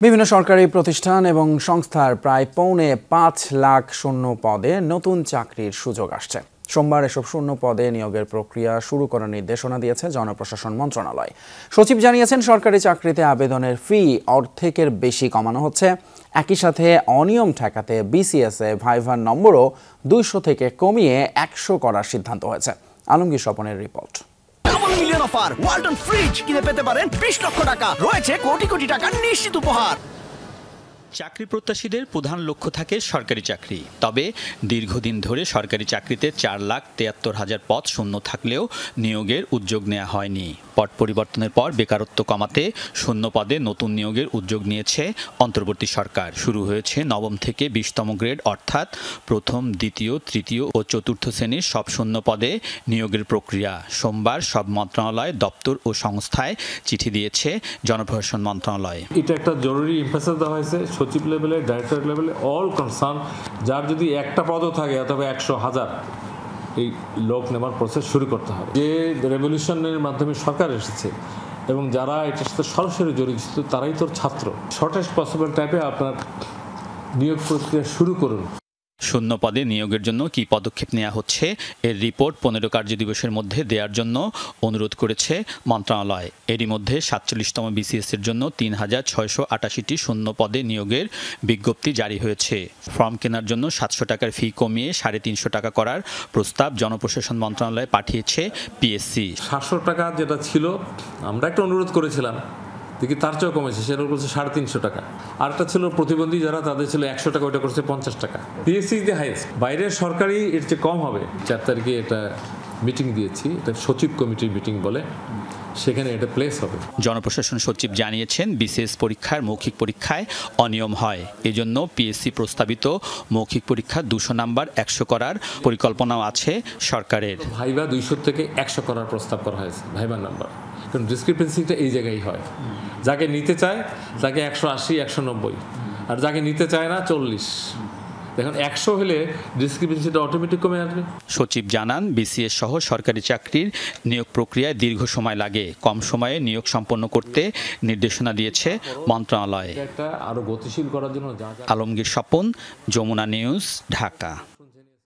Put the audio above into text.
বিভিন্ন সরকারি প্রতিষ্ঠান এবং সংস্থার প্রায় ৫.৫ লাখ শূন্য পদে নতুন চাকরির সুযোগ আসছে। সোমবার এসব শূন্য পদে নিয়োগের প্রক্রিয়া শুরু করার নির্দেশনা দিয়েছে জনপ্রশাসন মন্ত্রণালয়। সচিব জানিয়েছেন, সরকারি চাকরিতে আবেদনের ফি অর্ধেকের বেশি কমানো হচ্ছে। একই সাথে অনিয়ম ঠেকাতে বিসিএসে ভাইভার নম্বরও ২০০ থেকে কমিয়ে ১০০ করার সিদ্ধান্ত হয়েছে। আলমগীর স্বপনের report. Million offer Walton fridge কিনে পেতে পারেন ২০ লক্ষ টাকা, রয়েছে কোটি কোটি টাকার নিশ্চিত উপহার। চাকরি প্রত্যাশীদের প্রধান লক্ষ্য থাকে সরকারি চাকরি। তবে দীর্ঘদিন ধরে সরকারি চাকরিতে ৪,৭৩,০০০ পদ শূন্য থাকলেও নিয়োগের উদ্যোগ নেওয়া হয়নি। পদ পরিবর্তনের পর বেকারত্ব কমাতে শূন্য পদে নতুন নিয়োগের উদ্যোগ নিয়েছে অন্তর্বর্তী সরকার। শুরু হয়েছে নবম থেকে ২০তম গ্রেড অর্থাৎ প্রথম, দ্বিতীয়, তৃতীয় ও চতুর্থ শ্রেণীর সব শূন্য পদে নিয়োগের প্রক্রিয়া। সোমবার সব মন্ত্রণালয়, দপ্তর ও সংস্থায় চিঠি দিয়েছে জনপ্রশাসন মন্ত্রণালয়। এটা একটা জরুরি এমফাসিস দেওয়া হয়েছে সচিব লেভেলে, ডাইরেক্টর লেভেলে, অল কনসার্ন যার যদি একটা পদও থাকে অথবা ১০০,০০০ এই লোক নেওয়ার প্রসেস শুরু করতে হবে। যে রেভলিউশনের মাধ্যমে সরকার এসেছে এবং যারা এটার সাথে সরাসরি জড়িত তারাই তোর ছাত্র। শর্টেস্ট পসিবল টাইপে আপনার নিয়োগ প্রক্রিয়া শুরু করুন। শূন্য পদে নিয়োগের জন্য কি পদক্ষেপ নেওয়া হচ্ছে এর রিপোর্ট ১৫ কার্যদিবসের মধ্যে দেওয়ার জন্য অনুরোধ করেছে মন্ত্রণালয়। এরই মধ্যে ৪৭তম বিসিএসের জন্য ৩,৬৮৮টি শূন্য পদে নিয়োগের বিজ্ঞপ্তি জারি হয়েছে। ফর্ম কেনার জন্য ৭০০ টাকার ফি কমিয়ে ৩৫০ টাকা করার প্রস্তাব জনপ্রশাসন মন্ত্রণালয়ে পাঠিয়েছে পিএসসি। ৭০০ টাকা যেটা ছিল আমরা একটা অনুরোধ করেছিলাম, দেখি তার চেয়েও কমেছে, সেটা করছে ৩৫০ টাকা। আরেকটা ছিল প্রতিবন্ধী যারা, তাদের ছিল ১০০ টাকা, ওইটা করছে ৫০ টাকা। PSC is the highest. বাইরের সরকারি এর চেয়ে কম হবে। ৪ তারিখে এটা মিটিং দিয়েছি, এটা সচিব কমিটির মিটিং বলে, সেখানে এটা প্লেস হবে। জনপ্রশাসন সচিব জানিয়েছেন, বিসিএস পরীক্ষার মৌখিক পরীক্ষায় অনিয়ম হয়। এজন্য পিএসসি প্রস্তাবিত মৌখিক পরীক্ষা ২০০ নাম্বার ১০০ করার পরিকল্পনাও আছে সরকারের। ভাইভা ২০০ থেকে ১০০ করার প্রস্তাব করা হয়েছে, ভাইবার নাম্বার। কারণ ডিসক্রিপেন্সিটা এই জায়গায় হয়, যাকে নিতে চায় তাকে ১৮০, ১৯০, আর যাকে নিতে চায় না ৪০। এখন ১০০ হলে ডিসক্রিপেন্সিটা অটোমেটিক কমে আসবে। সচিব জানান, বিসিএস সহ সরকারি চাকরির নিয়োগ প্রক্রিয়ায় দীর্ঘ সময় লাগে। কম সময়ে নিয়োগ সম্পন্ন করতে নির্দেশনা দিয়েছে মন্ত্রণালয়। এটা আরো গতিশীল করার জন্য। আলমগীর স্বপন, যমুনা নিউজ, ঢাকা।